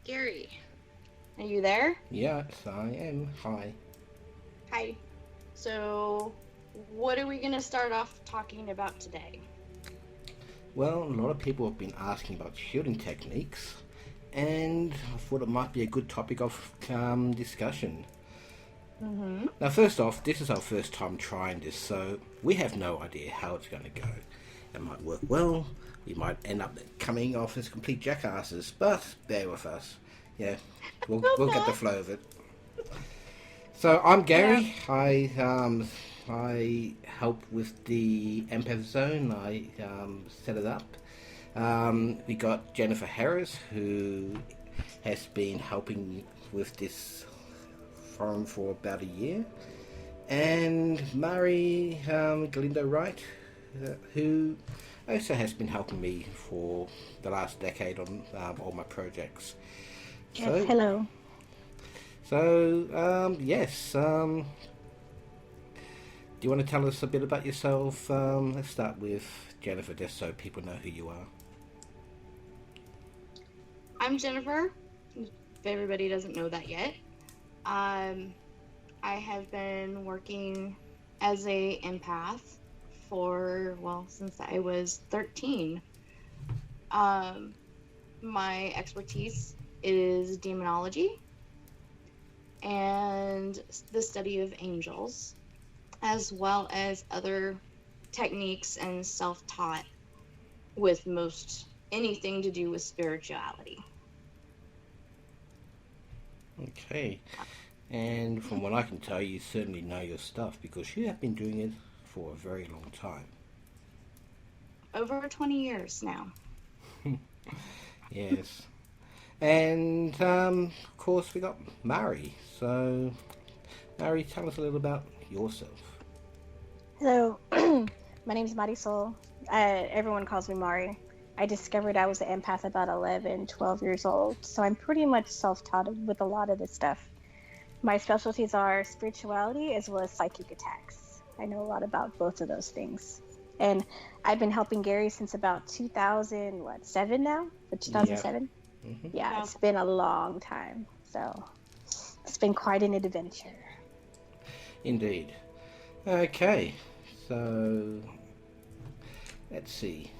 Gary, are you there? Yes, I am. Hi. Hi. So, what are we going to start off talking about today? Well, a lot of people have been asking about shielding techniques, and I thought it might be a good topic of discussion. Mm-hmm. Now, first off, this is our first time trying this, so we have no idea how it's going to go. It might work well, we might end up coming off as complete jackasses, but bear with us. Yeah, we'll get the flow of it. So I'm Gary. I help with the Empath Zone. I set it up. We got Jennifer Harris, who has been helping with this forum for about a year, and Mari Galindo-Wright, who also has been helping me for the last decade on all my projects. Yes, hello. So, yes. Do you want to tell us a bit about yourself? Let's start with Jennifer, just so people know who you are. I'm Jennifer, if everybody doesn't know that yet. I have been working as a empath since I was 13. My expertise is demonology and the study of angels, as well as other techniques and self-taught with most anything to do with spirituality. Okay. And from what I can tell, you certainly know your stuff because you have been doing it for a very long time. Over 20 years now. Yes. And, of course, we got Mari. So, Mari, tell us a little about yourself. Hello, my name is Marisol. Everyone calls me Mari. I discovered I was an empath about 11, 12 years old, so I'm pretty much self-taught with a lot of this stuff. My specialties are spirituality as well as psychic attacks. I know a lot about both of those things. And I've been helping Gary since about 2007 now? 2007? Yeah. Mm-hmm. Yeah, it's been a long time, so it's been quite an adventure. Indeed. Okay, so let's see.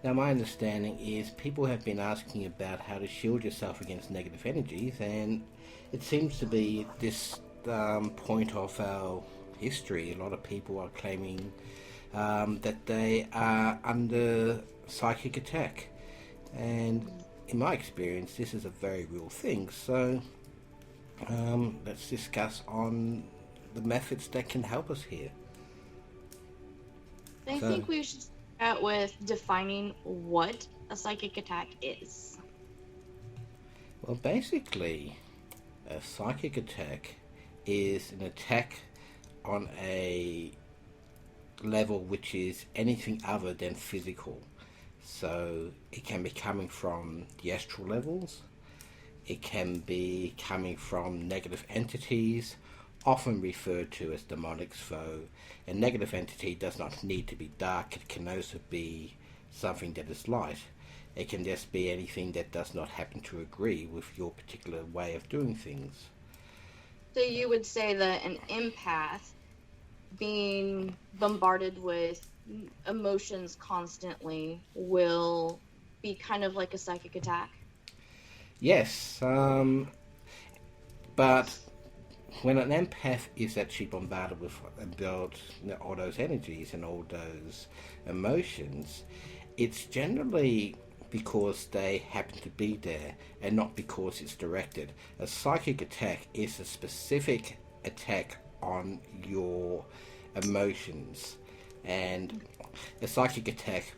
Now, my understanding is people have been asking about how to shield yourself against negative energies, and it seems to be this point of our history. A lot of people are claiming that they are under psychic attack, and in my experience, this is a very real thing. So, let's discuss on the methods that can help us here. I think we should start with defining what a psychic attack is. Well, basically, a psychic attack is an attack on a level which is anything other than physical. So it can be coming from the astral levels, it can be coming from negative entities, often referred to as demonic. So a negative entity does not need to be dark, it can also be something that is light. It can just be anything that does not happen to agree with your particular way of doing things. So you would say that an empath being bombarded with emotions constantly will be kind of like a psychic attack? Yes, but when an empath is actually bombarded with all those energies and all those emotions, it's generally because they happen to be there and not because it's directed. A psychic attack is a specific attack on your emotions, and a psychic attack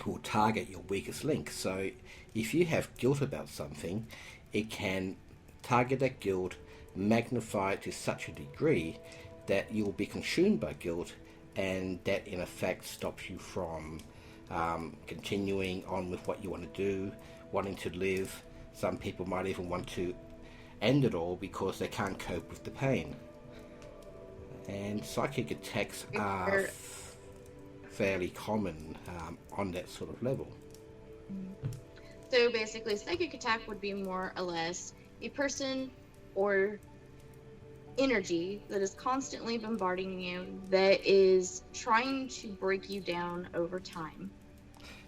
will target your weakest link. So if you have guilt about something, it can target that guilt, magnify it to such a degree that you will be consumed by guilt, and that in effect stops you from continuing on with what you want to do, wanting to live. Some people might even want to end it all because they can't cope with the pain. And psychic attacks are fairly common on that sort of level. So basically, psychic attack would be more or less a person or energy that is constantly bombarding you, that is trying to break you down over time.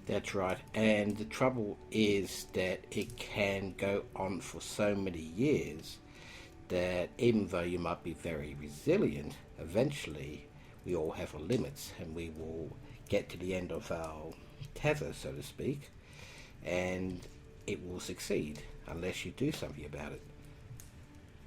That's right. And the trouble is that it can go on for so many years that even though you might be very resilient, eventually we all have our limits and we will get to the end of our tether, so to speak, and it will succeed unless you do something about it.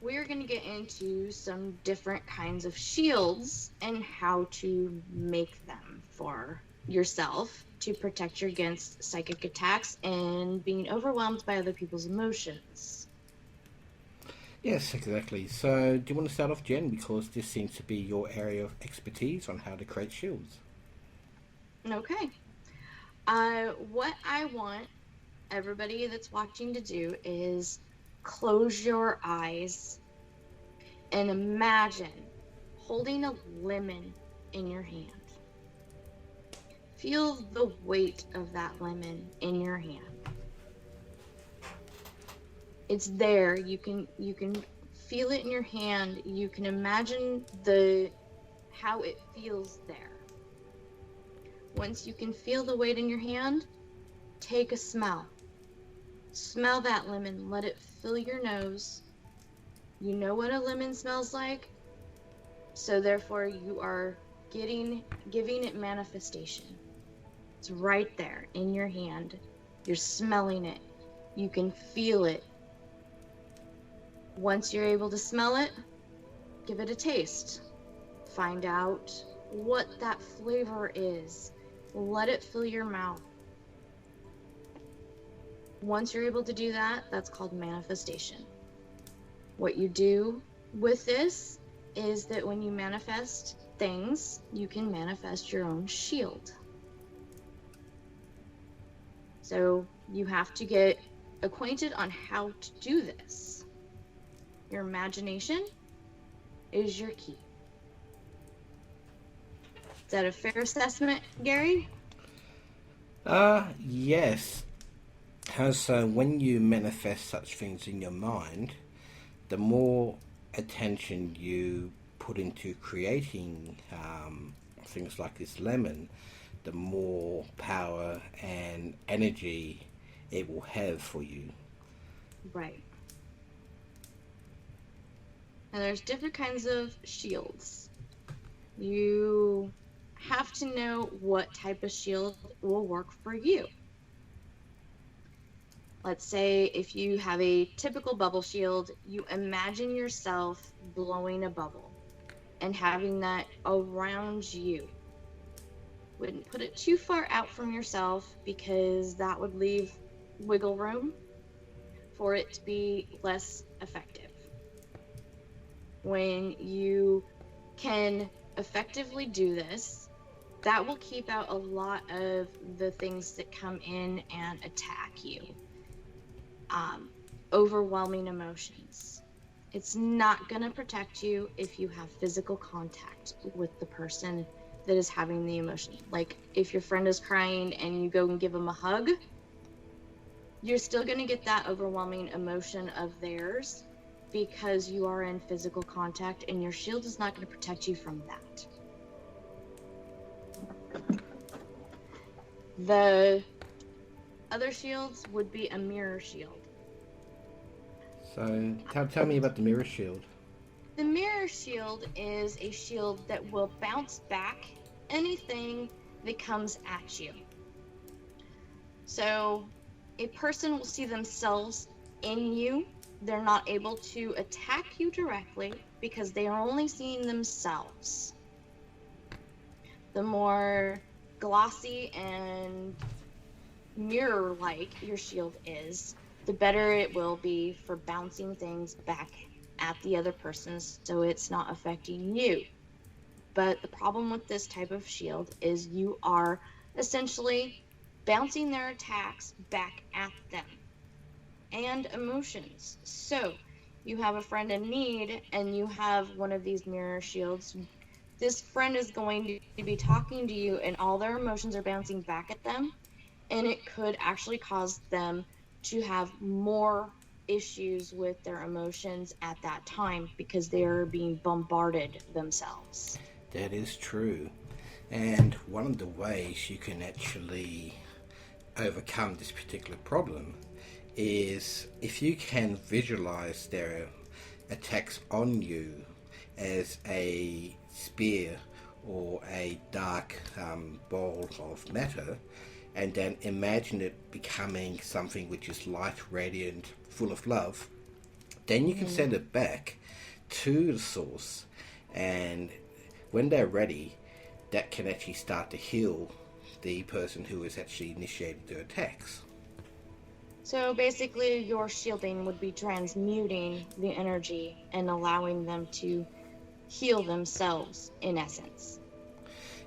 We're going to get into some different kinds of shields and how to make them for yourself to protect you against psychic attacks and being overwhelmed by other people's emotions. Yes, exactly. So, do you want to start off, Jen? Because this seems to be your area of expertise on how to create shields. Okay. What I want everybody that's watching to do is close your eyes and imagine holding a lemon in your hand. Feel the weight of that lemon in your hand. It's there. You can feel it in your hand. You can imagine how it feels there. Once you can feel the weight in your hand, take a smell. Smell that lemon. Let it fill your nose. You know what a lemon smells like, so therefore you are giving it manifestation. It's right there in your hand. You're smelling it. You can feel it. Once you're able to smell it, give it a taste. Find out what that flavor is. Let it fill your mouth. Once you're able to do that, that's called manifestation. What you do with this is that when you manifest things, you can manifest your own shield. So you have to get acquainted on how to do this. Your imagination is your key. Is that a fair assessment, Gary? Yes. So when you manifest such things in your mind, the more attention you put into creating things like this lemon, the more power and energy it will have for you. Right. And there's different kinds of shields. You have to know what type of shield will work for you. Let's say if you have a typical bubble shield, you imagine yourself blowing a bubble and having that around you. Wouldn't put it too far out from yourself because that would leave wiggle room for it to be less effective. When you can effectively do this, that will keep out a lot of the things that come in and attack you. Overwhelming emotions. It's not going to protect you if you have physical contact with the person that is having the emotion. Like if your friend is crying and you go and give them a hug, you're still going to get that overwhelming emotion of theirs because you are in physical contact, and your shield is not going to protect you from that. The other shields would be a mirror shield. So tell me about the mirror shield. The mirror shield is a shield that will bounce back anything that comes at you. So a person will see themselves in you. They're not able to attack you directly because they are only seeing themselves. The more glossy and mirror-like your shield is, the better it will be for bouncing things back at the other person so it's not affecting you. But the problem with this type of shield is you are essentially bouncing their attacks back at them and emotions. So you have a friend in need and you have one of these mirror shields. This friend is going to be talking to you and all their emotions are bouncing back at them, and it could actually cause them to have more issues with their emotions at that time because they're being bombarded themselves. That is true. And one of the ways you can actually overcome this particular problem is if you can visualize their attacks on you as a spear or a dark ball of matter, and then imagine it becoming something which is light, radiant, full of love, then you can send it back to the source, and when they're ready, that can actually start to heal the person who has actually initiated their attacks. So basically, your shielding would be transmuting the energy and allowing them to heal themselves, in essence.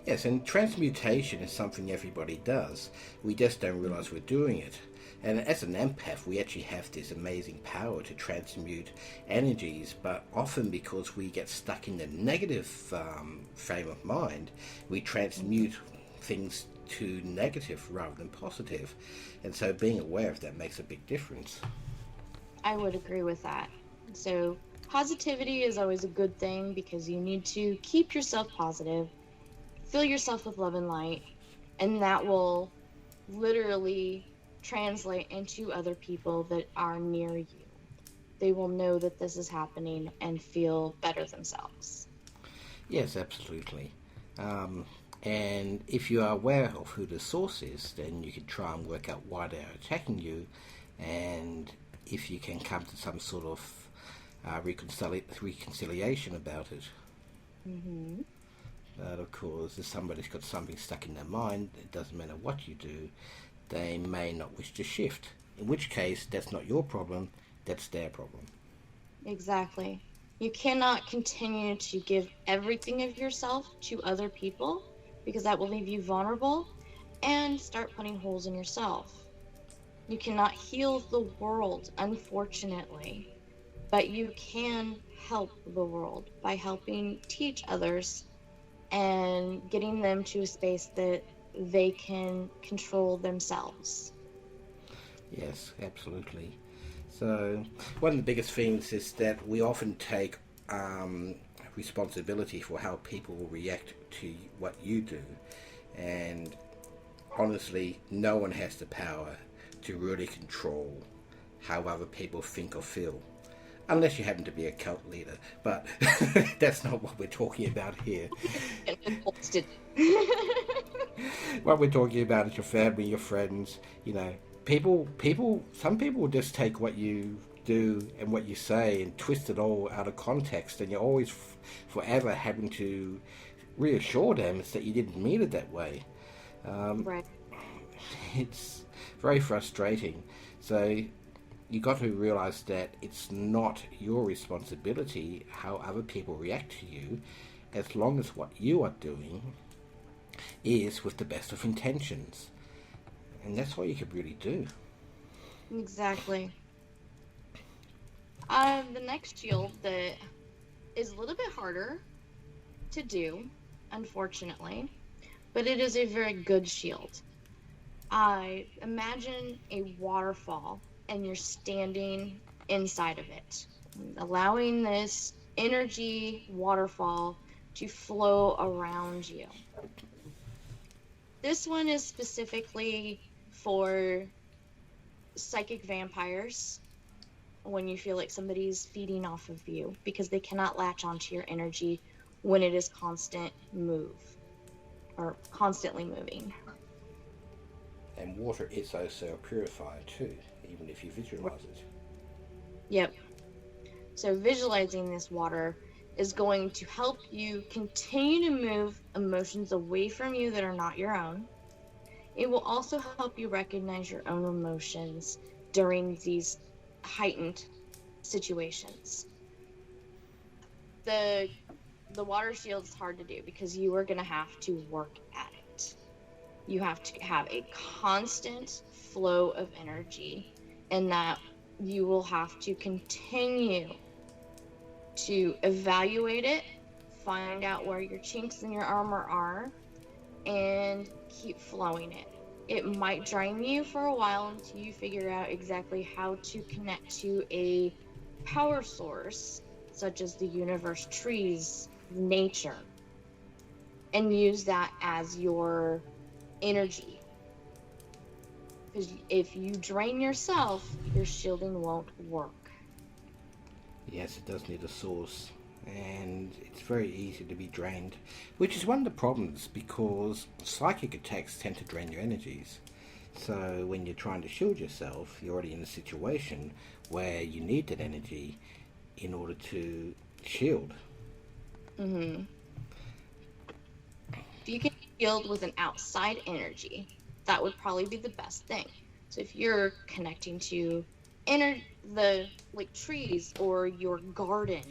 Yes, and transmutation is something everybody does. We just don't realize we're doing it. And as an empath, we actually have this amazing power to transmute energies, but often because we get stuck in the negative frame of mind, we transmute things to negative rather than positive. And so being aware of that makes a big difference. I would agree with that. So positivity is always a good thing because you need to keep yourself positive, fill yourself with love and light, and that will literally translate into other people that are near you. They will know that this is happening and feel better themselves. Yes, absolutely. And if you are aware of who the source is, then you can try and work out why they're attacking you, and if you can come to some sort of reconciliation about it. Mm-hmm. But of course, if somebody's got something stuck in their mind, it doesn't matter what you do, they may not wish to shift. In which case, that's not your problem, that's their problem. Exactly. You cannot continue to give everything of yourself to other people because that will leave you vulnerable and start putting holes in yourself. You cannot heal the world, unfortunately, but you can help the world by helping teach others and getting them to a space that they can control themselves. Yes, absolutely. So, one of the biggest things is that we often take responsibility for how people will react to what you do, and honestly, no one has the power to really control how other people think or feel. Unless you happen to be a cult leader, but that's not what we're talking about here. What we're talking about is your family, your friends, some people just take what you do and what you say and twist it all out of context, and you're always forever having to reassure them that you didn't mean it that way. Right. It's very frustrating. So you got to realize that it's not your responsibility how other people react to you, as long as what you are doing is with the best of intentions. And that's all you can really do. Exactly. The next shield that is a little bit harder to do, unfortunately, but it is a very good shield. I imagine a waterfall and you're standing inside of it, allowing this energy waterfall to flow around you. This one is specifically for psychic vampires when you feel like somebody's feeding off of you because they cannot latch onto your energy when it is constant move or constantly moving. And water is also purified too, even if you visualize it. Yep. So visualizing this water is going to help you continue to move emotions away from you that are not your own. It will also help you recognize your own emotions during these heightened situations. The water shield is hard to do because you are going to have to work at it. You have to have a constant flow of energy, and that you will have to continue to evaluate it, find out where your chinks in your armor are, and keep flowing it. it might drain you for a while until you figure out exactly how to connect to a power source, such as the universe, trees, nature, and use that as your energy. Because if you drain yourself, your shielding won't work. Yes, it does need a source, and it's very easy to be drained, which is one of the problems because psychic attacks tend to drain your energies. So when you're trying to shield yourself, you're already in a situation where you need that energy in order to shield. Mm-hmm. If you can shield with an outside energy, that would probably be the best thing. So if you're connecting to the like trees or your garden,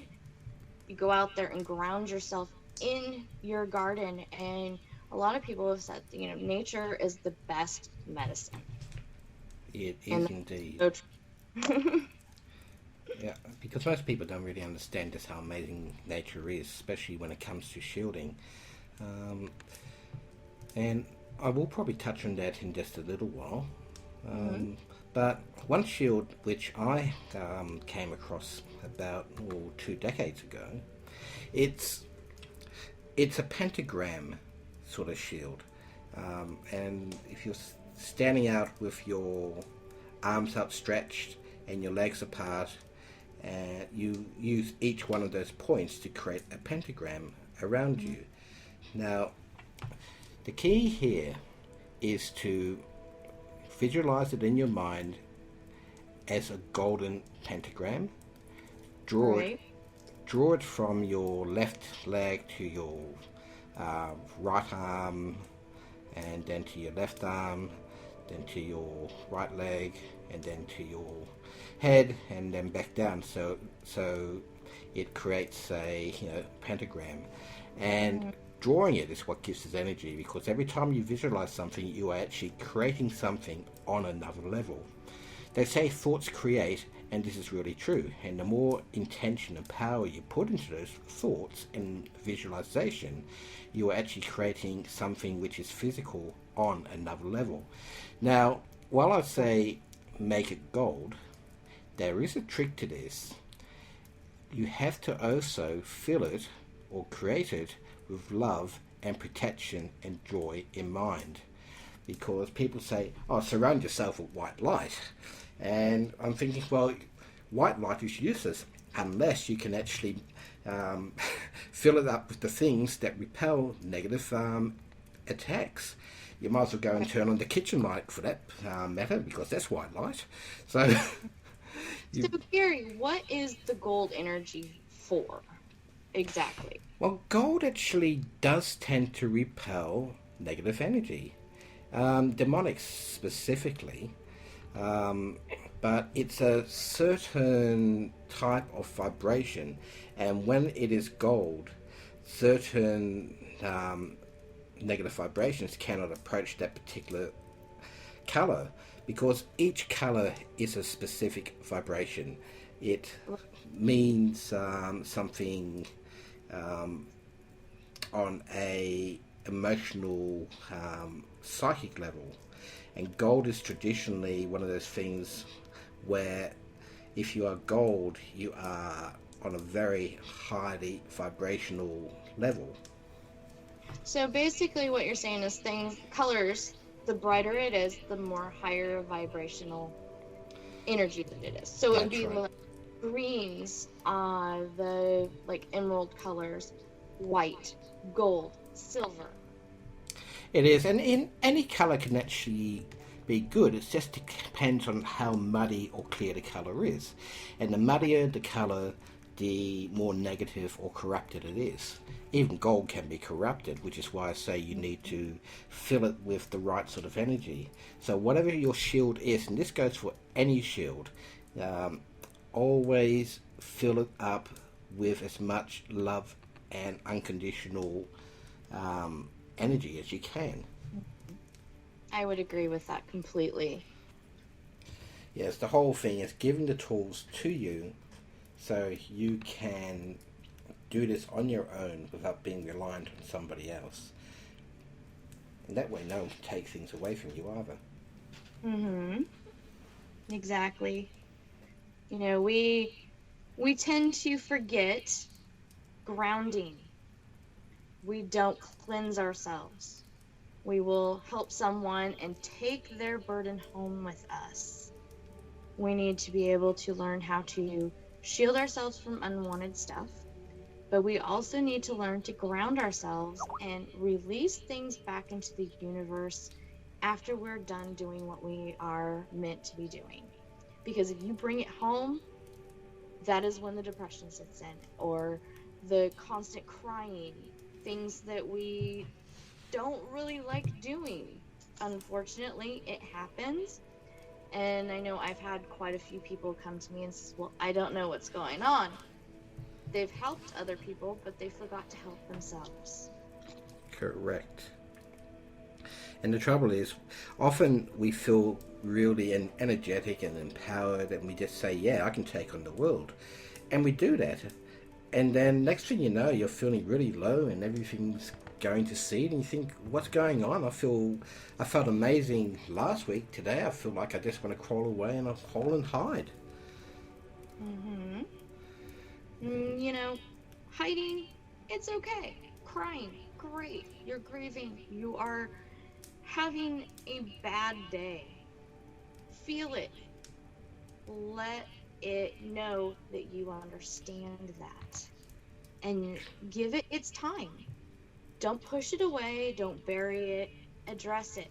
you go out there and ground yourself in your garden. And a lot of people have said, nature is the best medicine. It is indeed. Yeah, because most people don't really understand just how amazing nature is, especially when it comes to shielding. And I will probably touch on that in just a little while. But one shield which I came across about 2 decades ago, it's a pentagram sort of shield. And if you're standing out with your arms outstretched and your legs apart, you use each one of those points to create a pentagram around you. Now, the key here is to visualize it in your mind as a golden pentagram. Draw it from your left leg to your right arm, and then to your left arm, then to your right leg, and then to your head, and then back down. So it creates a pentagram, and drawing it is what gives us energy, because every time you visualize something, you are actually creating something on another level. They say thoughts create, and this is really true. And the more intention and power you put into those thoughts and visualization, you are actually creating something which is physical on another level. Now, while I say make it gold, there is a trick to this. You have to also fill it or create it with love and protection and joy in mind. Because people say, surround yourself with white light. And I'm thinking, well, white light is useless unless you can actually fill it up with the things that repel negative attacks. You might as well go and turn on the kitchen light for that matter, because that's white light. So, So Gary, what is the gold energy for exactly? Well, gold actually does tend to repel negative energy, demonic specifically, but it's a certain type of vibration, and when it is gold, certain negative vibrations cannot approach that particular color, because each color is a specific vibration. It means something on a emotional psychic level, and gold is traditionally one of those things where if you are gold, you are on a very highly vibrational level. So basically what you're saying is colors, the brighter it is, the more higher vibrational energy that it is. So it would be like greens, the like emerald colors, white, gold, silver. It is, and in any color can actually be good. It just depends on how muddy or clear the color is, and the muddier the color, the more negative or corrupted it is. Even gold can be corrupted, which is why I say you need to fill it with the right sort of energy. So whatever your shield is, and this goes for any shield, always fill it up with as much love and unconditional energy as you can. I would agree with that completely. Yes, the whole thing is giving the tools to you so you can do this on your own without being reliant on somebody else. That way no one can take things away from you either. Mm-hmm. Exactly. You know, we tend to forget grounding. We don't cleanse ourselves. We will help someone and take their burden home with us. We need to be able to learn how to shield ourselves from unwanted stuff, but we also need to learn to ground ourselves and release things back into the universe after we're done doing what we are meant to be doing. Because if you bring it home, that is when the depression sits in, or the constant crying, things that we don't really like doing. Unfortunately, it happens. And I know I've had quite a few people come to me and say, well, I don't know what's going on. They've helped other people, but they forgot to help themselves. Correct. And the trouble is, often we feel really energetic and empowered, and we just say, yeah, I can take on the world. And we do that. And then next thing you know, you're feeling really low and everything's going to seed, and you think, what's going on? I felt amazing last week. Today I feel like I just want to crawl away in a hole and hide. Mm-hmm. You know, hiding, it's okay. Crying, great. You're grieving. You are having a bad day. Feel it. Let it know that you understand that. And give it its time. Don't push it away. Don't bury it. Address it.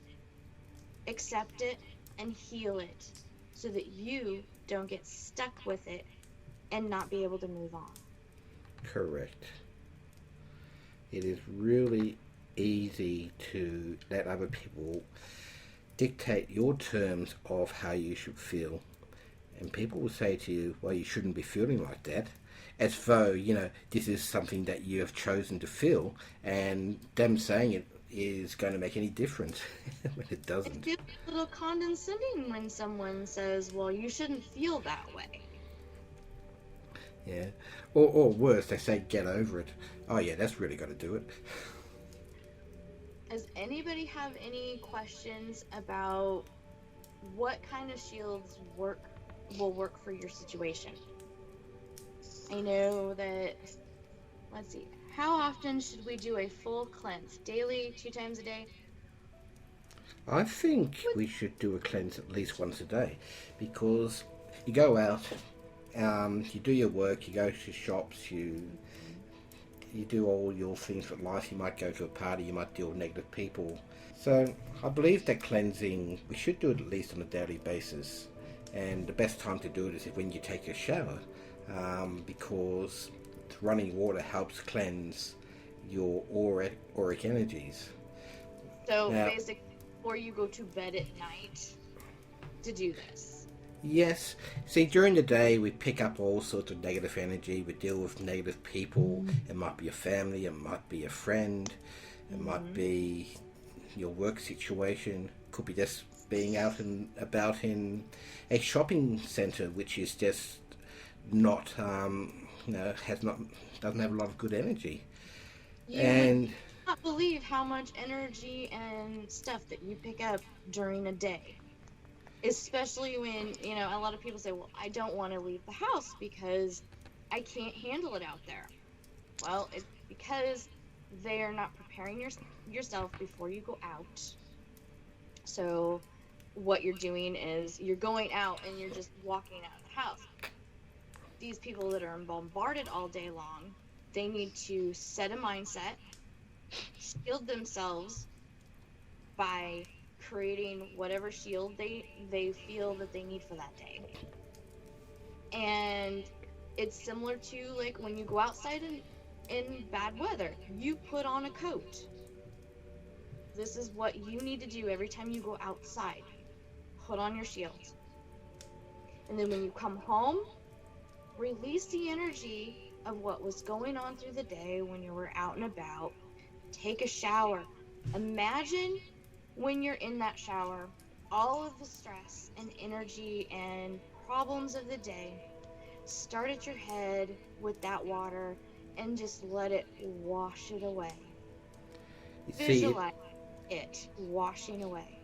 Accept it and heal it so that you don't get stuck with it and not be able to move on. Correct. It is really easy to let other people dictate your terms of how you should feel. And people will say to you, well, you shouldn't be feeling like that. As though, this is something that you have chosen to feel, and them saying it is going to make any difference when it doesn't. It feels a little condescending when someone says, well, you shouldn't feel that way. Yeah. Or worse, they say, get over it. Oh, yeah, that's really got to do it. Does anybody have any questions about what kind of shields will work for your situation? I know that, let's see, how often should we do a full cleanse? Daily, 2 times a day? I think we should do a cleanse at least once a day, because you go out, you do your work, you go to shops, you do all your things with life. You might go to a party, you might deal with negative people. So I believe that cleansing, we should do it at least on a daily basis. And the best time to do it is when you take a shower, because running water helps cleanse your auric energies. So basically, before you go to bed at night, to do this. Yes. See, during the day we pick up all sorts of negative energy. We deal with negative people. It might be a family, it might be a friend, it might be your work situation, could be just being out and about in a shopping centre, which is just not, doesn't have a lot of good energy. You would not believe how much energy and stuff that you pick up during a day. Especially when, a lot of people say, well, I don't want to leave the house because I can't handle it out there. Well, it's because they're not preparing yourself before you go out. So what you're doing is you're going out and you're just walking out of the house. These people that are bombarded all day long, they need to set a mindset, shield themselves by creating whatever shield they feel that they need for that day. And it's similar to like when you go outside in bad weather, you put on a coat. This is what you need to do every time you go outside. Put on your shield. And then when you come home, release the energy of what was going on through the day when you were out and about. Take a shower. Imagine when you're in that shower, all of the stress and energy and problems of the day, start at your head with that water and just let it wash it away. Visualize. it washing away.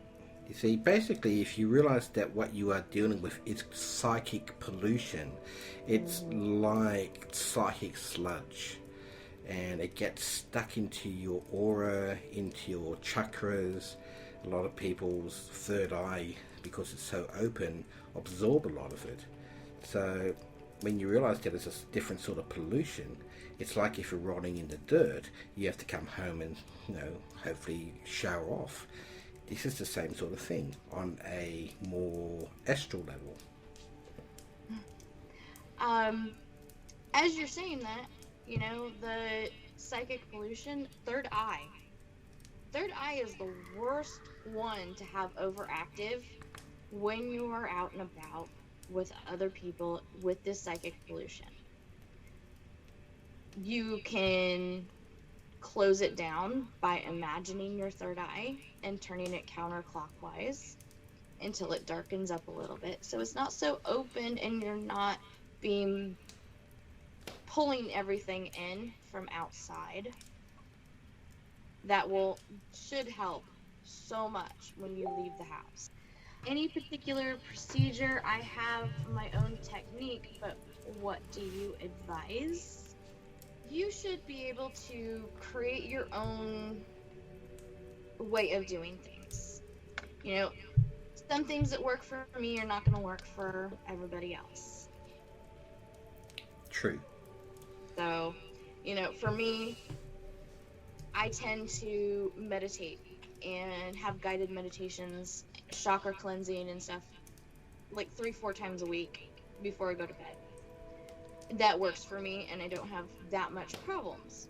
You see, basically, if you realize that what you are dealing with is psychic pollution, it's like psychic sludge, and it gets stuck into your aura, into your chakras. A lot of people's third eye, because it's so open, absorb a lot of it. So when you realize that it's a different sort of pollution, it's like if you're rolling in the dirt, you have to come home and, hopefully shower off. This is the same sort of thing on a more astral level. As you're saying that, the psychic pollution, third eye. Third eye is the worst one to have overactive when you are out and about with other people with this psychic pollution. You can close it down by imagining your third eye and turning it counterclockwise until it darkens up a little bit, so it's not so open and you're not pulling everything in from outside. That should help so much when you leave the house. Any particular procedure, I have my own technique, but what do you advise? You should be able to create your own way of doing things. Some things that work for me are not going to work for everybody else. True. So, for me, I tend to meditate and have guided meditations, chakra cleansing and stuff, like 3-4 times a week before I go to bed. That works for me, and I don't have that much problems.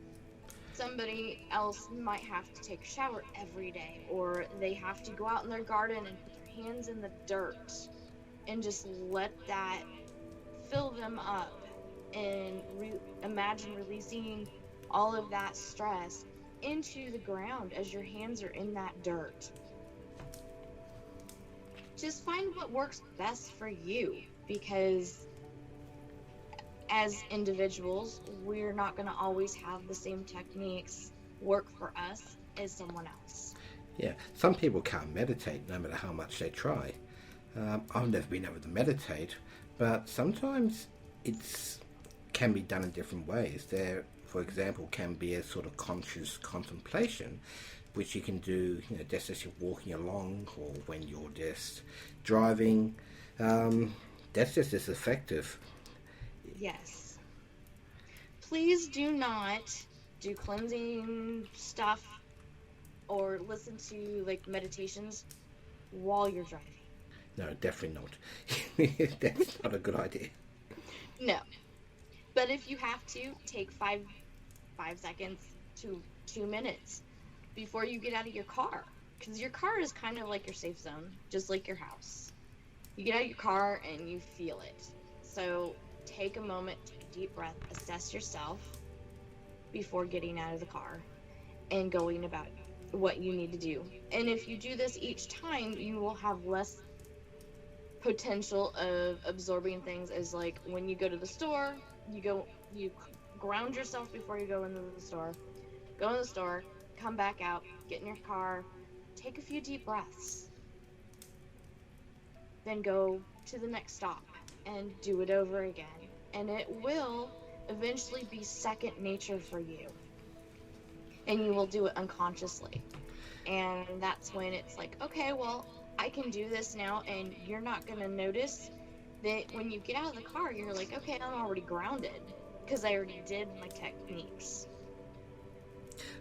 Somebody else might have to take a shower every day, or they have to go out in their garden and put their hands in the dirt and just let that fill them up and imagine releasing all of that stress into the ground as your hands are in that dirt. Just find what works best for you, because as individuals, we're not going to always have the same techniques work for us as someone else. Yeah, some people can't meditate no matter how much they try. I've never been able to meditate, but sometimes it can be done in different ways. There, for example, can be a sort of conscious contemplation, which you can do, just as you're walking along or when you're just driving. That's just as effective. Yes. Please do not do cleansing stuff or listen to meditations while you're driving. No, definitely not. That's not a good idea. No. But if you have to, take 5 seconds to 2 minutes before you get out of your car. Because your car is kind of like your safe zone, just like your house. You get out of your car and you feel it. So take a moment, take a deep breath, assess yourself before getting out of the car and going about what you need to do. And if you do this each time, you will have less potential of absorbing things, as when you go to the store, you ground yourself before you go into the store. Go in the store, come back out, get in your car, take a few deep breaths. Then go to the next stop and do it over again. And it will eventually be second nature for you. And you will do it unconsciously. And that's when it's okay, well, I can do this now, and you're not going to notice that when you get out of the car, you're okay, I'm already grounded because I already did my techniques.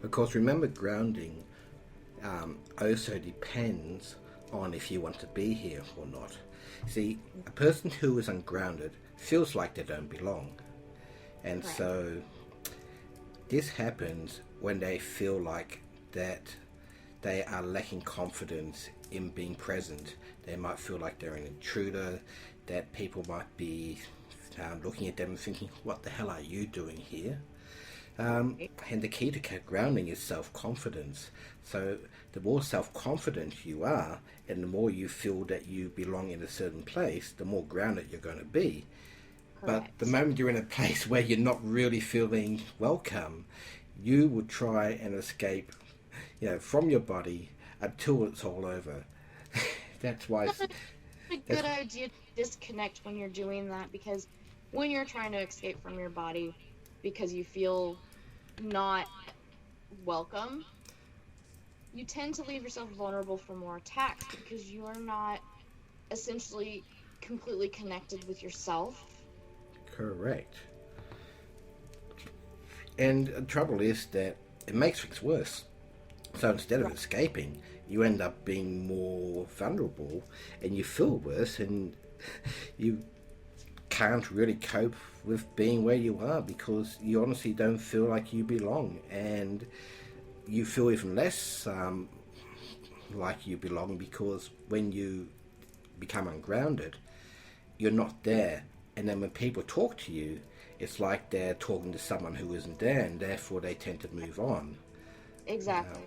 Of course, remember, grounding also depends on if you want to be here or not. See, a person who is ungrounded feels like they don't belong. And Correct. So this happens when they feel like that they are lacking confidence in being present. They might feel like they're an intruder, that people might be looking at them and thinking, what the hell are you doing here? And the key to grounding is self-confidence. So the more self-confident you are, and the more you feel that you belong in a certain place, the more grounded you're going to be. Correct. But the moment you're in a place where you're not really feeling welcome, you will try and escape, from your body until it's all over. That's why It's a good idea to disconnect when you're doing that, because when you're trying to escape from your body because you feel not welcome, you tend to leave yourself vulnerable for more attacks because you are not essentially completely connected with yourself. Correct. And the trouble is that it makes things worse. So instead of escaping, you end up being more vulnerable and you feel worse, and you can't really cope with being where you are because you honestly don't feel like you belong, and you feel even less like you belong because when you become ungrounded, you're not there. And then when people talk to you, it's like they're talking to someone who isn't there, and therefore they tend to move on. Exactly.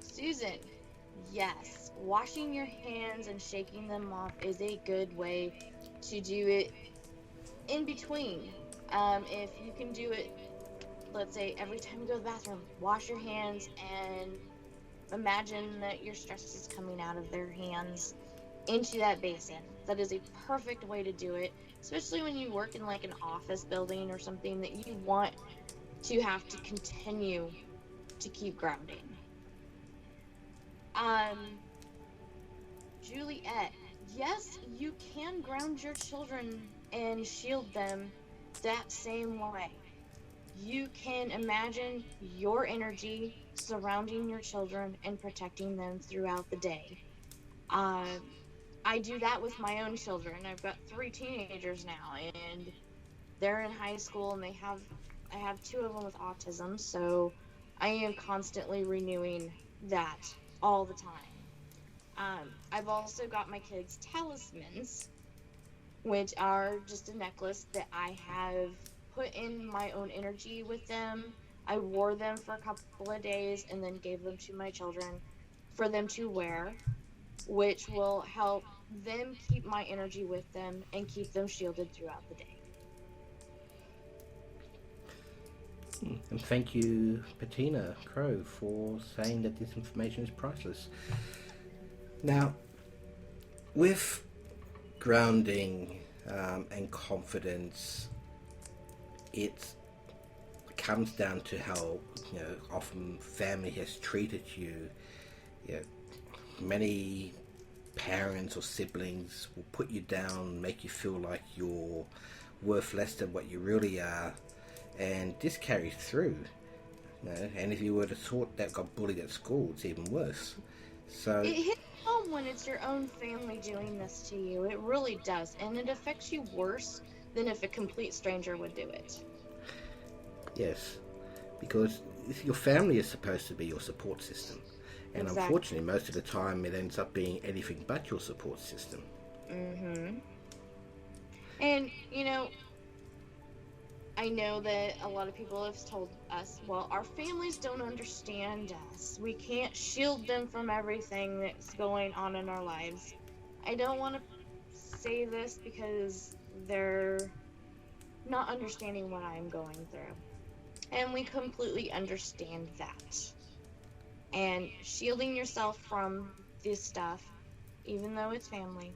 Susan, yes, washing your hands and shaking them off is a good way to do it in between. If you can do it, let's say every time you go to the bathroom, wash your hands and imagine that your stress is coming out of their hands into that basin. That is a perfect way to do it, especially when you work in like an office building or something that you want to have to continue to keep grounding. Juliet, yes, you can ground your children and shield them that same way. You can imagine your energy surrounding your children and protecting them throughout the day. I do that with my own children. I've got 3 teenagers now, and they're in high school, and I have 2 of them with autism, so I am constantly renewing that all the time. I've also got my kids' talismans, which are just a necklace that I have put in my own energy with them. I wore them for a couple of days and then gave them to my children for them to wear, which will help them keep my energy with them and keep them shielded throughout the day. And thank you, Bettina Crow, for saying that this information is priceless. Now, with grounding and confidence, it comes down to how often family has treated you. Many parents or siblings will put you down, make you feel like you're worth less than what you really are, and this carries through. And if you were the sort that got bullied at school, it's even worse. So it hits home when it's your own family doing this to you. It really does, and it affects you worse than if a complete stranger would do it. Yes, because your family is supposed to be your support system, and Exactly. Unfortunately, most of the time it ends up being anything but your support system. And I know that a lot of people have told us, well, our families don't understand us. We can't shield them from everything that's going on in our lives. I don't want to say this because they're not understanding what I'm going through. And we completely understand that. And shielding yourself from this stuff, even though it's family,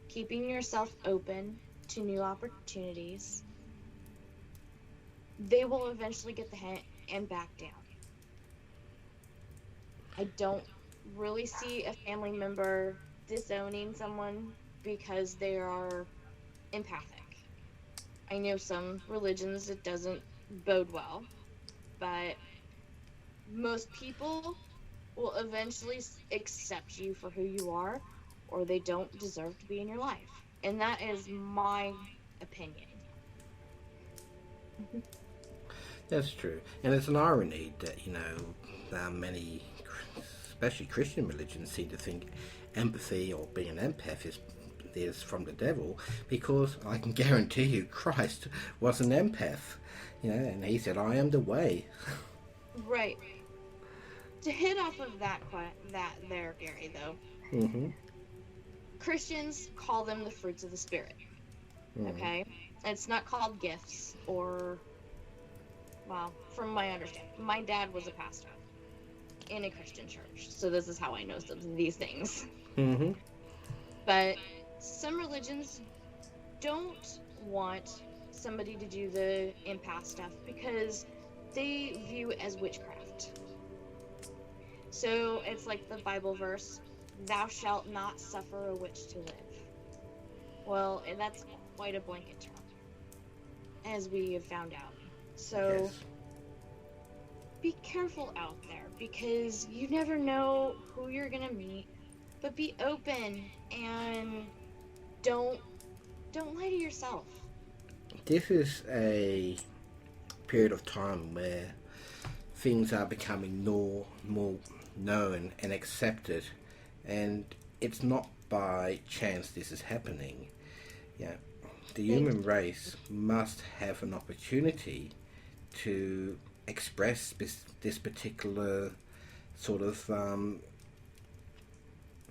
keeping yourself open to new opportunities, they will eventually get the hint and back down. I don't really see a family member disowning someone because they are empathic. I know some religions it doesn't bode well, but most people will eventually accept you for who you are, or they don't deserve to be in your life. And that is my opinion. That's true, and it's an irony that many, especially Christian religions, seem to think empathy or being an empath is from the devil, because I can guarantee you Christ was an empath, and he said, "I am the way." Right. To hit off of that there, Gary, though, Christians call them the fruits of the Spirit. Okay? It's not called gifts or, well, from my understanding. My dad was a pastor. in a Christian church, so this is how I know some of these things. Mm-hmm. But some religions don't want somebody to do the empath stuff because they view it as witchcraft. So it's like the Bible verse, "Thou shalt not suffer a witch to live." Well, and that's quite a blanket term, as we have found out. So Yes. be careful out there, because you never know who you're gonna meet. But be open and don't lie to yourself. This is a period of time where things are becoming more known and accepted, and it's not by chance this is happening. Yeah, the human race must have an opportunity to express this particular sort of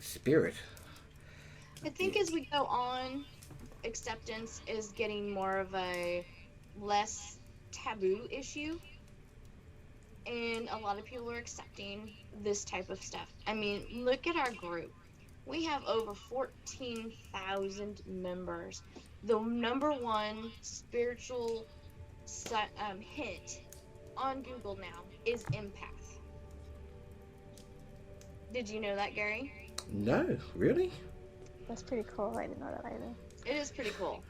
spirit. I think as we go on, acceptance is getting more of a less taboo issue, and a lot of people are accepting this type of stuff. I mean, look at our group. We have over 14,000 members. The number one spiritual hit on Google now is empath. Did you know that, Gary? No, really? That's pretty cool. I didn't know that either. It is pretty cool.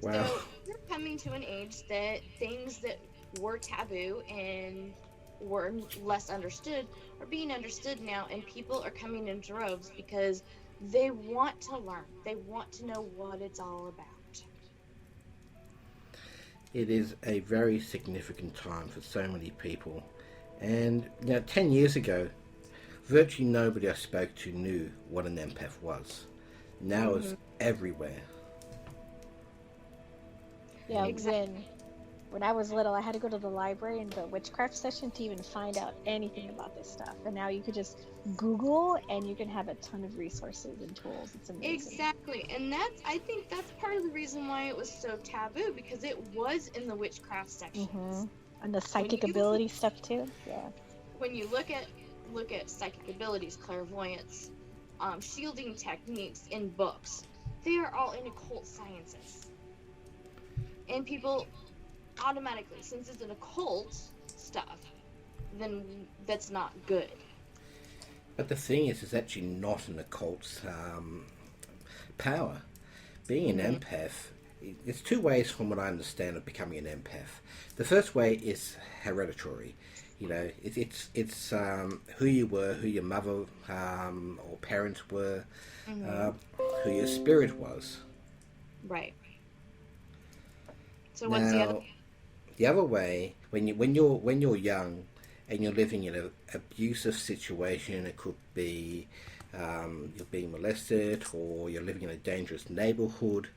Wow. So we're coming to an age that things that were taboo and were less understood are being understood now, and people are coming in droves because they want to learn. They want to know what it's all about. It is a very significant time for so many people. And 10 years ago, virtually nobody I spoke to knew what an empath was. Now it's everywhere. Yeah, when I was little, I had to go to the library and the witchcraft session to even find out anything about this stuff. And now you could just Google and you can have a ton of resources and tools. It's amazing. Exactly. And I think that's part of the reason why it was so taboo, because it was in the witchcraft sections. And the psychic ability stuff too. Yeah. When you look at psychic abilities, clairvoyance, shielding techniques in books, they are all in occult sciences. And people automatically, since it's an occult stuff, then that's not good. But the thing is, it's actually not an occult power. Being an empath, there's two ways from what I understand of becoming an empath. The first way is hereditary. It's who you were, who your mother or parents were, who your spirit was. Right. So what's the other? The other way, when you're young and you're living in an abusive situation, it could be you're being molested, or you're living in a dangerous neighborhood,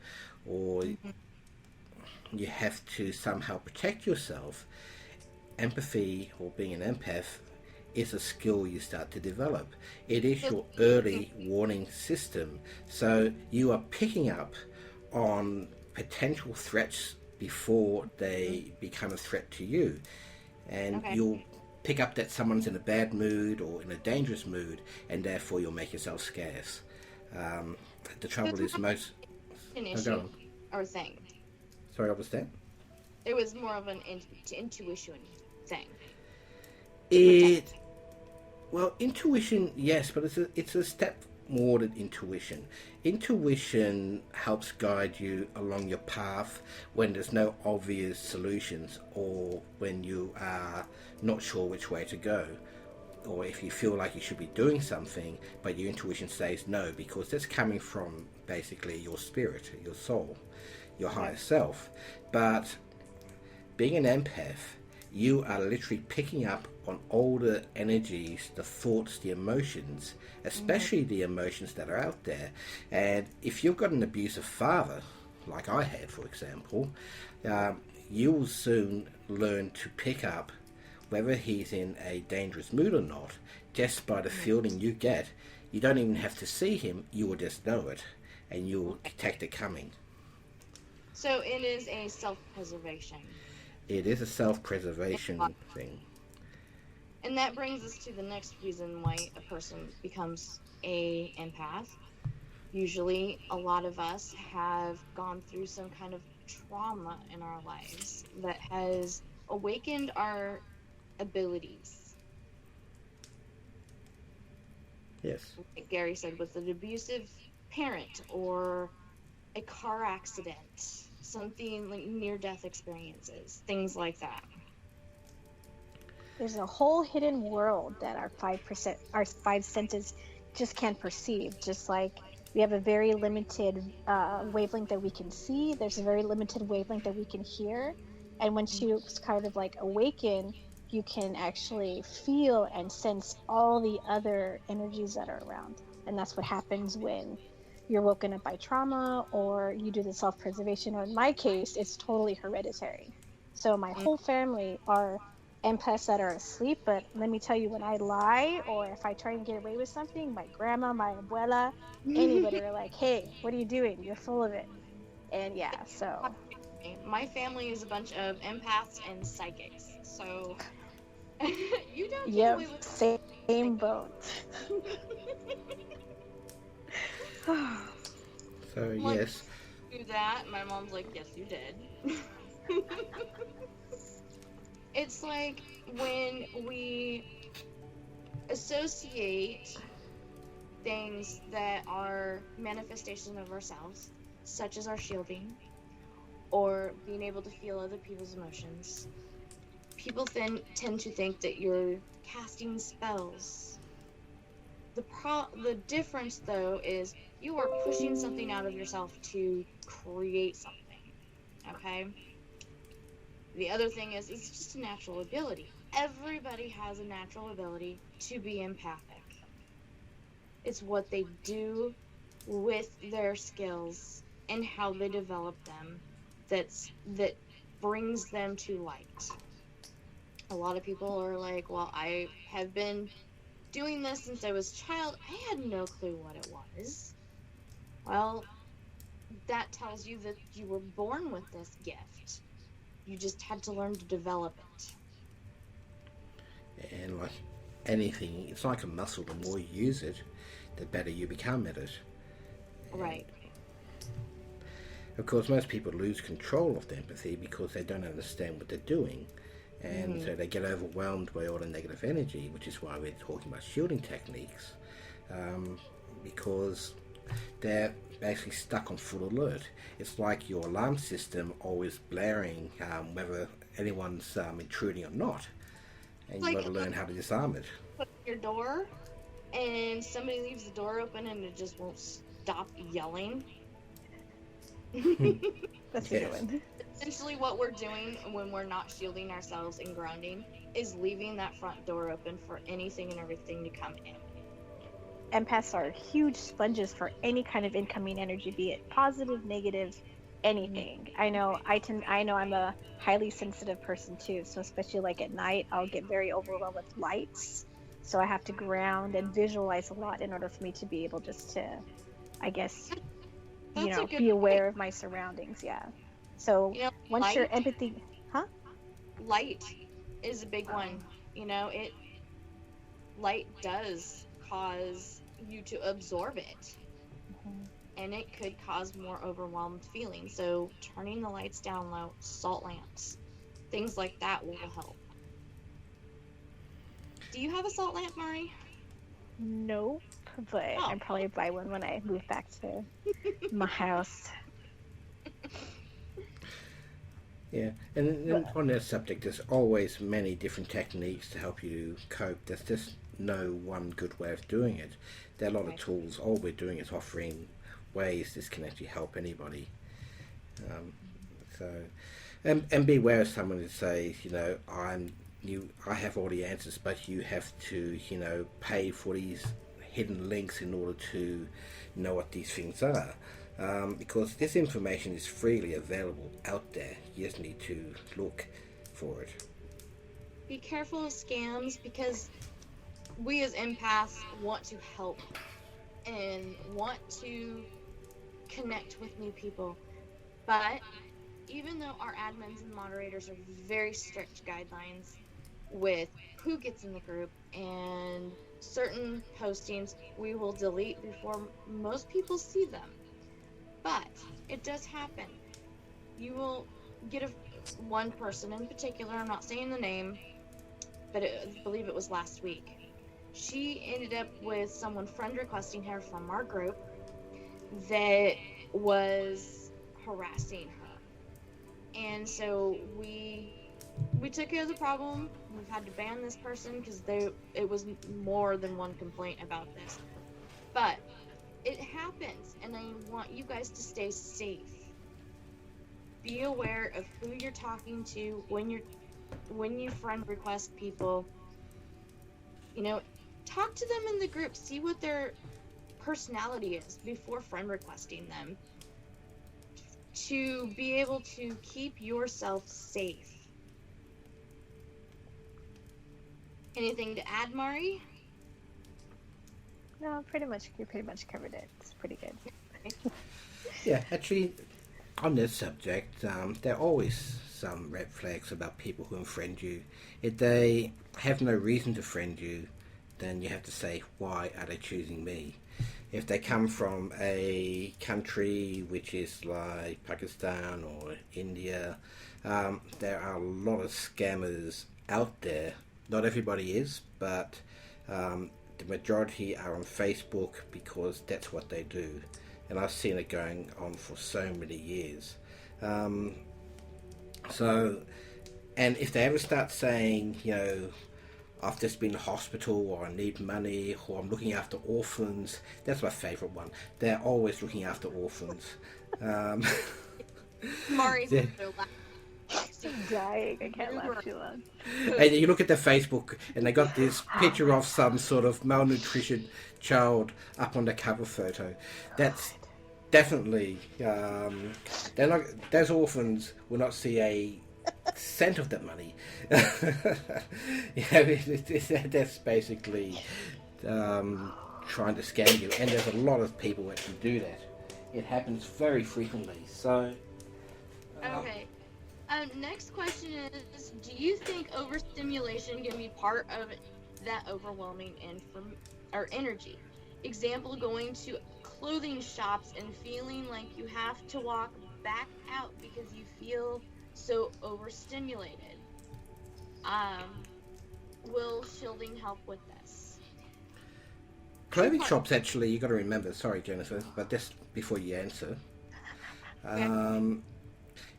or you have to somehow protect yourself. Empathy, or being an empath, is a skill you start to develop. It is your early warning system. So you are picking up on potential threats before they become a threat to you. And you'll pick up that someone's in a bad mood or in a dangerous mood, and therefore you'll make yourself scarce. The trouble is most... An issue or thing. Sorry, what was that? It was more of an intuition thing. Well, intuition, yes, but it's a step more than intuition. Intuition helps guide you along your path when there's no obvious solutions, or when you are not sure which way to go, or if you feel like you should be doing something but your intuition says no, because that's coming from basically your spirit, your soul, your higher self. But being an empath, you are literally picking up on older energies, the thoughts, the emotions, especially the emotions that are out there. And if you've got an abusive father, like I had, for example, you will soon learn to pick up whether he's in a dangerous mood or not, just by the feeling you get. You don't even have to see him, you will just know it, and you will detect it coming. So it is a self-preservation. It is a self-preservation thing. And that brings us to the next reason why a person becomes a empath. Usually, a lot of us have gone through some kind of trauma in our lives that has awakened our abilities. Yes. Like Gary said, with an abusive parent or a car accident, something like near-death experiences, things like that. There's a whole hidden world that our five senses just can't perceive. Just like we have a very limited wavelength that we can see, there's a very limited wavelength that we can hear. And once you kind of like awaken, you can actually feel and sense all the other energies that are around. And that's what happens when you're woken up by trauma or you do the self-preservation, or in my case, it's totally hereditary. So my whole family are empaths that are asleep, but let me tell you, when I lie or if I try and get away with something, my grandma, my abuela, anybody are like, hey, what are you doing? You're full of it. And yeah, so. My family is a bunch of empaths and psychics, so you don't get away Yep, with same boat. So like, yes, do that. My mom's like, yes, you did. It's like when we associate things that are manifestations of ourselves, such as our shielding or being able to feel other people's emotions. People then tend to think that you're casting spells. The difference, though, is you are pushing something out of yourself to create something. Okay? The other thing is, it's just a natural ability. Everybody has a natural ability to be empathic. It's what they do with their skills and how they develop them that brings them to light. A lot of people are like, well, I have been doing this since I was a child. I had no clue what it was. Well, that tells you that you were born with this gift. You just had to learn to develop it. and like anything, it's like a muscle. The more you use it, the better you become at it. Right. Of course, most people lose control of their empathy because they don't understand what they're doing. And so they get overwhelmed by all the negative energy, which is why we're talking about shielding techniques, because they're basically stuck on full alert. It's like your alarm system always blaring, whether anyone's intruding or not, and you've got to learn how to disarm it. Put your door, and somebody leaves the door open, and it just won't stop yelling. That's a good one. Essentially, what we're doing when we're not shielding ourselves and grounding is leaving that front door open for anything and everything to come in. Empaths are huge sponges for any kind of incoming energy, be it positive, negative, anything. I know I'm a highly sensitive person too, so especially like at night, I'll get very overwhelmed with lights. So I have to ground and visualize a lot in order for me to be able just to, I guess, be aware of my surroundings. Yeah. So once your empathy, light is a big one. Light does cause you to absorb it, and it could cause more overwhelmed feelings. So turning the lights down low, salt lamps, things like that will help. Do you have a salt lamp, Mari? No, but I'll probably buy one when I move back to my house. Yeah, and on that subject, there's always many different techniques to help you cope. There's just no one good way of doing it. There are a lot of tools. All we're doing is offering ways this can actually help anybody. And be aware of someone who says, I have all the answers, but you have to, pay for these hidden links in order to know what these things are. Because this information is freely available out there. You just need to look for it. Be careful of scams, because we as empaths want to help and want to connect with new people. But even though our admins and moderators are very strict guidelines, with who gets in the group, and certain postings we will delete before most people see them. But it does happen. You will get one person in particular, I'm not saying the name, but I believe it was last week. She ended up with someone friend requesting her from our group that was harassing her. And so we took care of the problem. We've had to ban this person because it was more than one complaint about this. But it happens, and I want you guys to stay safe. Be aware of who you're talking to when you friend request people. Talk to them in the group. See what their personality is before friend requesting them, to be able to keep yourself safe. Anything to add, Mari? No, you pretty much covered it. It's pretty good. Yeah, actually, on this subject, there are always some red flags about people who unfriend you. If they have no reason to friend you, then you have to say, why are they choosing me? If they come from a country which is like Pakistan or India, there are a lot of scammers out there. Not everybody is, but the majority are on Facebook because that's what they do. And I've seen it going on for so many years. And if they ever start saying, I've just been in hospital, or I need money, or I'm looking after orphans, that's my favourite one. They're always looking after orphans. Mari's Yeah. Dying. I can't laugh too loud. And you look at their Facebook, and they got this picture of some sort of malnutrition child up on the cover photo. That's definitely they're not. Those orphans will not see a cent of that money. That's basically trying to scam you, and there's a lot of people that can do that. It happens very frequently. So. Okay. Next question is, do you think overstimulation can be part of that overwhelming energy? Example, going to clothing shops and feeling like you have to walk back out because you feel so overstimulated. Will shielding help with this? Clothing shops, actually, you got to remember. Sorry, Jennifer, but just before you answer,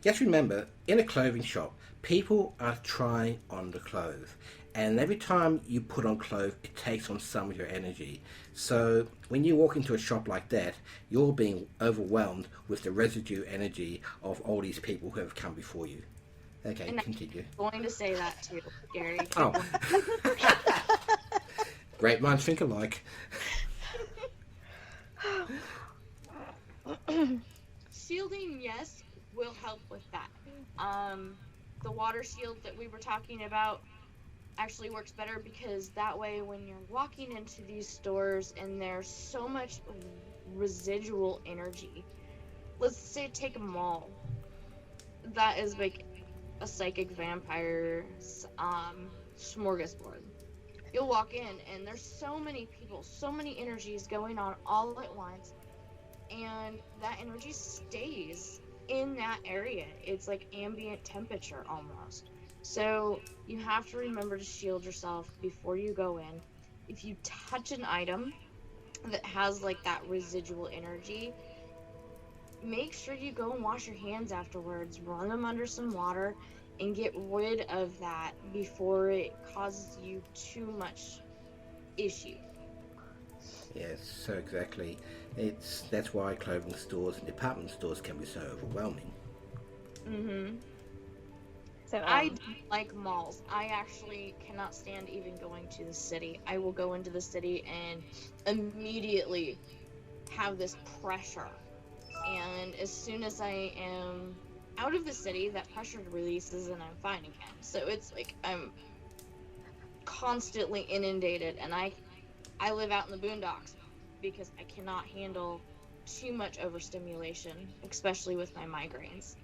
just remember, in a clothing shop, people are trying on the clothes, and every time you put on clothes, it takes on some of your energy. So when you walk into a shop like that, you're being overwhelmed with the residue energy of all these people who have come before you. Okay, and continue. I'm going to say that too, Gary. Oh. Great minds think alike. Shielding, yes, will help with that. The water shield that we were talking about actually works better, because that way when you're walking into these stores and there's so much residual energy, let's say take a mall, that is like a psychic vampire's smorgasbord. You'll walk in and there's so many people, so many energies going on all at once, and that energy stays in that area. It's like ambient temperature almost. So you have to remember to shield yourself before you go in. If you touch an item that has like that residual energy, make sure you go and wash your hands afterwards, run them under some water, and get rid of that before it causes you too much issue. Yes, so exactly. That's why clothing stores and department stores can be so overwhelming. Mm-hmm. So I don't like malls. I actually cannot stand even going to the city. I will go into the city and immediately have this pressure. And as soon as I am out of the city, that pressure releases and I'm fine again. So it's like I'm constantly inundated, and I live out in the boondocks because I cannot handle too much overstimulation, especially with my migraines.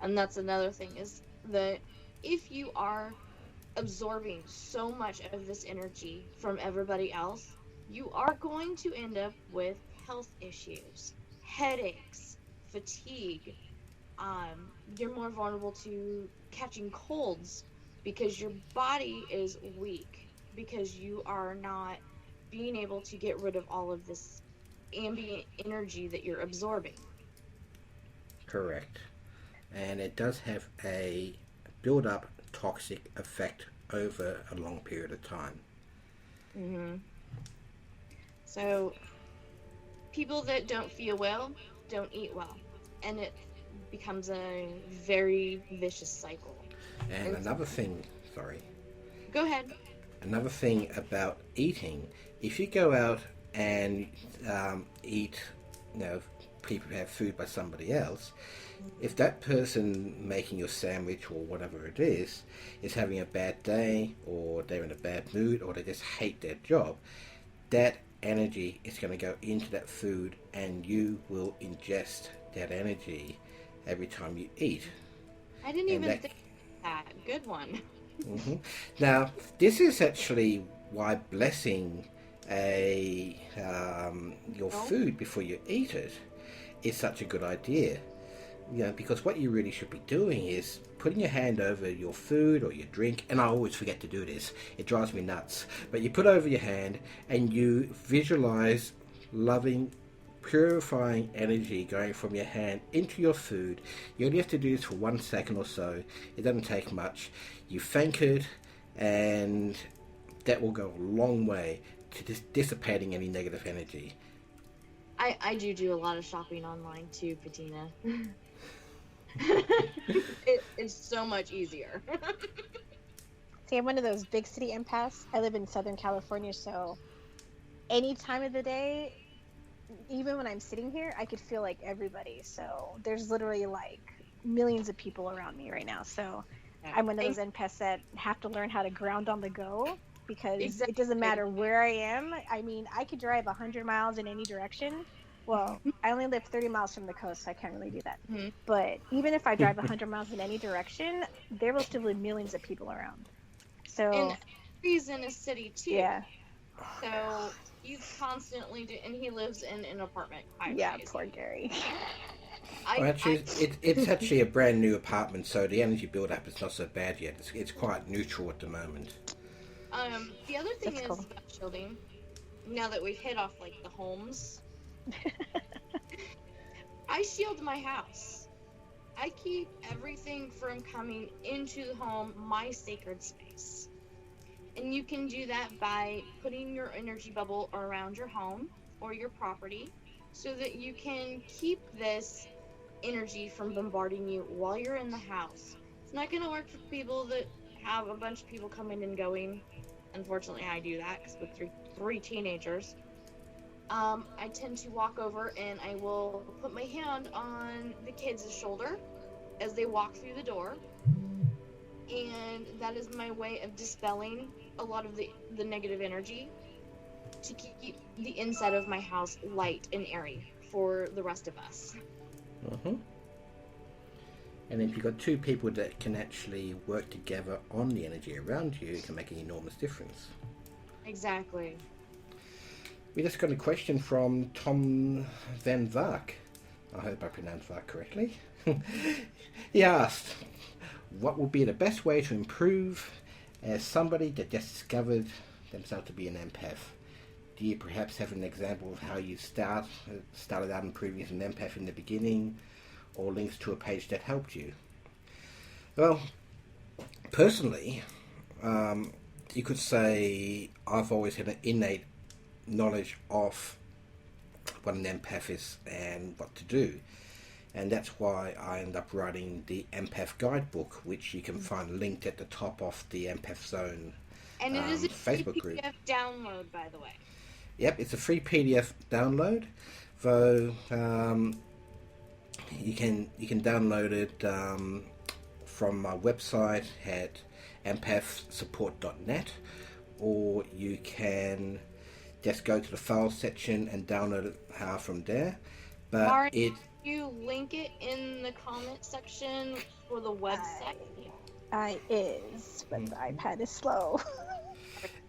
And that's another thing, is that if you are absorbing so much of this energy from everybody else, you are going to end up with health issues, headaches, fatigue. You're more vulnerable to catching colds because your body is weak, because you are not being able to get rid of all of this ambient energy that you're absorbing. Correct. And it does have a build up toxic effect over a long period of time. Mm-hmm. So people that don't feel well don't eat well, and it becomes a very vicious cycle. And another thing, sorry, Go ahead. another thing about eating, if you go out and eat, you know, prepared food by somebody else, if that person making your sandwich or whatever it is having a bad day, or they're in a bad mood, or they just hate their job, that energy is going to go into that food, and you will ingest that energy every time you eat. I didn't And even that, think of that. Good one. Mhm. Now, this is actually why blessing your food before you eat it is such a good idea. You know, because what you really should be doing is putting your hand over your food or your drink, and I always forget to do this. It drives me nuts. But you put over your hand and you visualize loving, purifying energy going from your hand into your food. You only have to do this for 1 second or so. It doesn't take much. You thank it, and that will go a long way to just dissipating any negative energy. I do a lot of shopping online too, Patina. It's so much easier. See, I'm one of those big city empaths. I live in Southern California, so any time of the day, even when I'm sitting here, I could feel like everybody. So there's literally like millions of people around me right now. So I'm one of those empaths that have to learn how to ground on the go, because it doesn't matter where I am. I mean, I could drive 100 miles in any direction. Well, I only live 30 miles from the coast, so I can't really do that. Mm-hmm. But even if I drive 100 miles in any direction, there will still be millions of people around. So, and he's in a city too. Yeah. So he's constantly and he lives in an apartment. Yeah, poor Gary. It's actually a brand new apartment, so the energy build-up is not so bad yet. It's quite neutral at the moment. The other thing That's is cool. about shielding. Now that we've hit off like the homes, I shield my house. I keep everything from coming into the home, my sacred space. And you can do that by putting your energy bubble around your home or your property, so that you can keep this energy from bombarding you while you're in the house. It's not going to work for people that have a bunch of people coming and going. Unfortunately, I do that because with three teenagers. I tend to walk over and I will put my hand on the kids' shoulder as they walk through the door. And that is my way of dispelling a lot of the negative energy to keep the inside of my house light and airy for the rest of us. Mm-hmm. And if you've got two people that can actually work together on the energy around you, it can make an enormous difference. Exactly. We just got a question from Tom Van Vark. I hope I pronounced that correctly. He asked, what would be the best way to improve as somebody that just discovered themselves to be an empath? Do you perhaps have an example of how you started out improving as an empath in the beginning, or links to a page that helped you? Well, personally, you could say I've always had an innate knowledge of what an empath is and what to do. And that's why I ended up writing the Empath Guidebook, which you can find linked at the top of the Empath Zone And it is a Facebook group. PDF download, by the way. Yep, it's a free PDF download, though you can download it from my website at empathsupport.net, or you can just go to the file section and download it from there. But Mari, you link it in the comment section for the website. is, but the iPad is slow.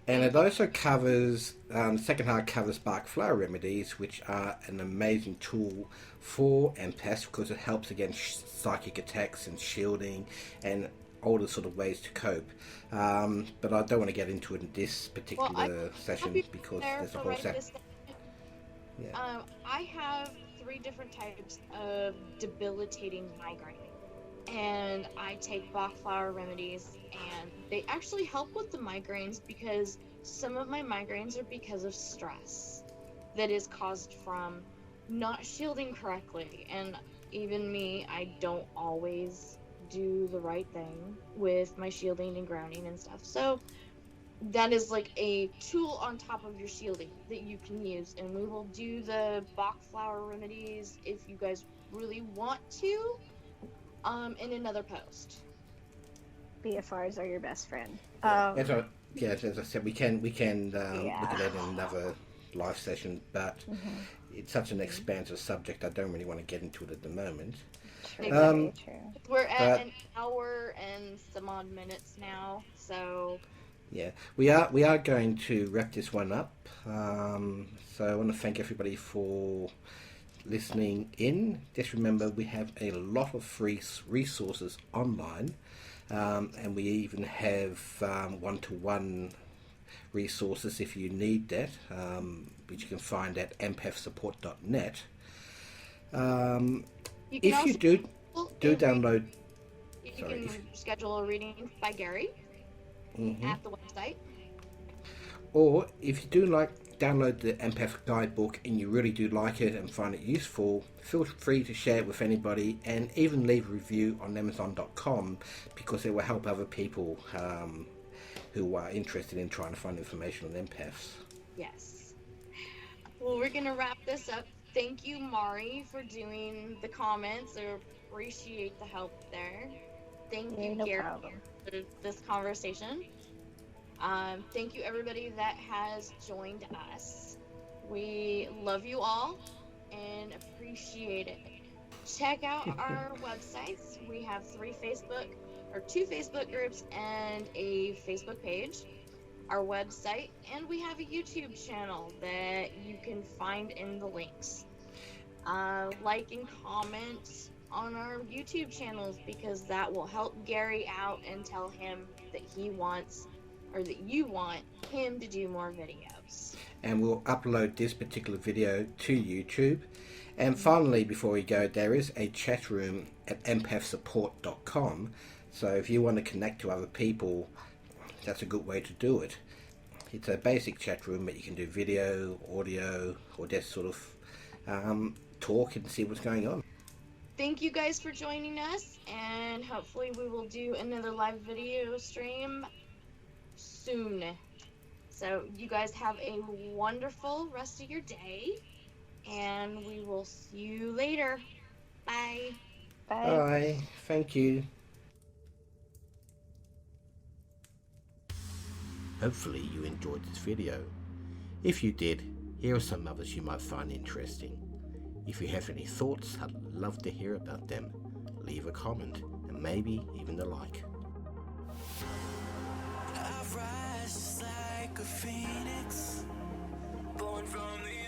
And it also covers, the second half covers Bach flow remedies, which are an amazing tool for empaths because it helps against psychic attacks and shielding and all the sort of ways to cope. But I don't want to get into it in this particular session because there's a whole session. Yeah. I have 3 different types of debilitating migraine. And I take Bach flower remedies, and they actually help with the migraines because some of my migraines are because of stress that is caused from not shielding correctly. And even me, I don't always do the right thing with my shielding and grounding and stuff. So that is like a tool on top of your shielding that you can use, and we will do the Bach flower remedies if you guys really want to. In another post. BFRs are your best friend. As I said, we can look at that in another live session, but it's such an expansive subject. I don't really want to get into it at the moment. True. We're at an hour and some odd minutes now, so yeah, we are going to wrap this one up. So I want to thank everybody for listening in. Just remember, we have a lot of free resources online, and we even have one-to-one resources if you need that, which you can find at empathsupport.net. If you do download, you can schedule a reading by Gary at the website, or if you do download the Empath Guidebook and you really do like it and find it useful, feel free to share it with anybody and even leave a review on Amazon.com because it will help other people who are interested in trying to find information on empaths. Yes. Well, we're going to wrap this up. Thank you, Mari, for doing the comments. I appreciate the help there. Thank you, no Gary, problem. for this conversation. Thank you, everybody that has joined us. We love you all and appreciate it. Check out our websites. We have 2 Facebook groups and a Facebook page, our website, and we have a YouTube channel that you can find in the links. Like and comment on our YouTube channels because that will help Gary out and tell him that you want him to do more videos. And we'll upload this particular video to YouTube. And finally, before we go, there is a chat room at empathsupport.com. So if you want to connect to other people, that's a good way to do it. It's a basic chat room, but you can do video, audio, or just sort of talk and see what's going on. Thank you guys for joining us, and hopefully we will do another live video stream soon. So you guys have a wonderful rest of your day, and we will see you later. Bye. Bye. Thank you. Hopefully you enjoyed this video. If you did, here are some others you might find interesting. If you have any thoughts, I'd love to hear about them. Leave a comment and maybe even a like. I rise like a phoenix, born from the